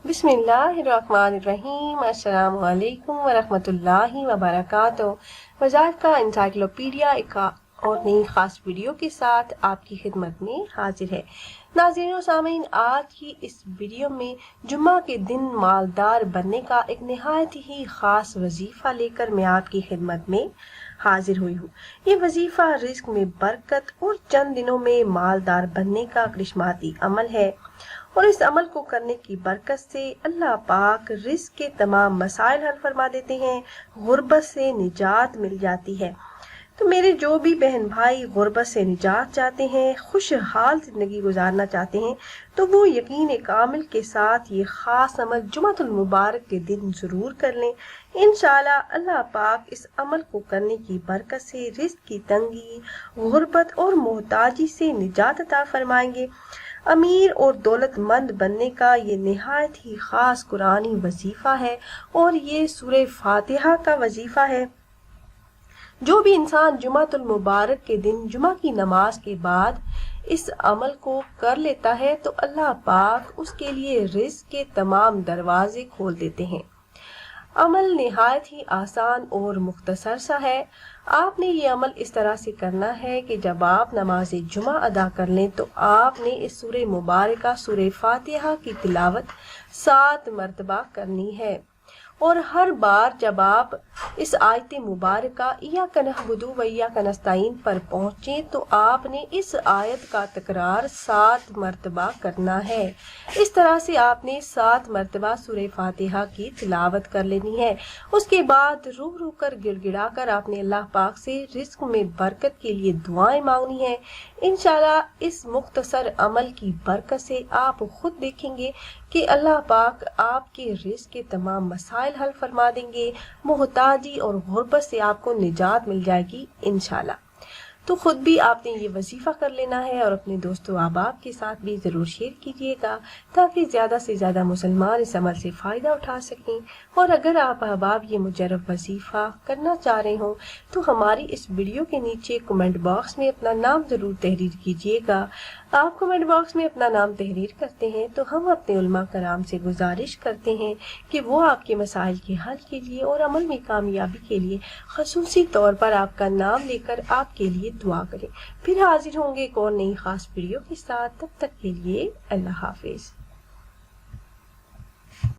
بسم اللہ الرحمن الرحیم۔ السلام علیکم ورحمۃ اللہ وبرکاتہ۔ وزارت کا انسائکلوپیڈیا ایک اور نئی خاص ویڈیو کے ساتھ آپ کی خدمت میں حاضر ہے۔ ناظرین و سامعین، آج کی اس ویڈیو میں جمعہ کے دن مالدار بننے کا ایک نہایت ہی خاص وظیفہ لے کر میں آپ کی خدمت میں حاضر ہوئی ہوں۔ یہ وظیفہ رزق میں برکت اور چند دنوں میں مالدار بننے کا کرشماتی عمل ہے، اور اس عمل کو کرنے کی برکت سے اللہ پاک رزق کے تمام مسائل حل فرما دیتے ہیں، غربت سے نجات مل جاتی ہے۔ تو میرے جو بھی بہن بھائی غربت سے نجات چاہتے ہیں، خوشحال زندگی گزارنا چاہتے ہیں، تو وہ یقین کامل کے ساتھ یہ خاص عمل جمعۃ المبارک کے دن ضرور کر لیں۔ انشاءاللہ اللہ پاک اس عمل کو کرنے کی برکت سے رزق کی تنگی، غربت اور محتاجی سے نجات عطا فرمائیں گے۔ امیر اور دولت مند بننے کا یہ نہایت ہی خاص قرآنی وظیفہ ہے، اور یہ سورہ فاتحہ کا وظیفہ ہے۔ جو بھی انسان جمعۃ المبارک کے دن جمعہ کی نماز کے بعد اس عمل کو کر لیتا ہے تو اللہ پاک اس کے لیے رزق کے تمام دروازے کھول دیتے ہیں۔ عمل نہایت ہی آسان اور مختصر سا ہے۔ آپ نے یہ عمل اس طرح سے کرنا ہے کہ جب آپ نماز جمعہ ادا کر لیں تو آپ نے اس سورہ مبارکہ سورہ فاتحہ کی تلاوت 7 مرتبہ کرنی ہے، اور ہر بار جب آپ اس آیت مبارکہ ایاک نعبد و ایاک نستعین پر پہنچیں تو آپ نے اس آیت کا تکرار 7 مرتبہ کرنا ہے۔ اس طرح سے آپ نے 7 مرتبہ سورہ فاتحہ کی تلاوت کر لینی ہے۔ اس کے بعد رو رو کر گڑ گڑا کر آپ نے اللہ پاک سے رزق میں برکت کے لیے دعائیں مانگنی ہے۔ انشاءاللہ اس مختصر عمل کی برکت سے آپ خود دیکھیں گے کہ اللہ پاک آپ کے رزق کے تمام مسائل حل فرما دیں گے، محتاجی اور غربت سے آپ کو نجات مل جائے گی انشاءاللہ۔ تو خود بھی آپ نے یہ وظیفہ کر لینا ہے، اور اپنے دوست و احباب کے ساتھ بھی ضرور شیئر کیجیے گا تاکہ زیادہ سے زیادہ مسلمان اس عمل سے فائدہ اٹھا سکیں۔ اور اگر آپ احباب یہ مجرب وظیفہ کرنا چاہ رہے ہوں تو ہماری اس ویڈیو کے نیچے کمنٹ باکس میں اپنا نام ضرور تحریر کیجیے گا۔ آپ کمنٹ باکس میں اپنا نام تحریر کرتے ہیں تو ہم اپنے علماء کرام سے گزارش کرتے ہیں کہ وہ آپ کے مسائل کے حل کے لیے اور عمل میں کامیابی کے لیے خصوصی طور پر آپ کا نام لے کر آپ کے لیے دعا کریں۔ پھر حاضر ہوں گے ایک اور نئی خاص ویڈیو کے ساتھ، تب تک کے لیے اللہ حافظ۔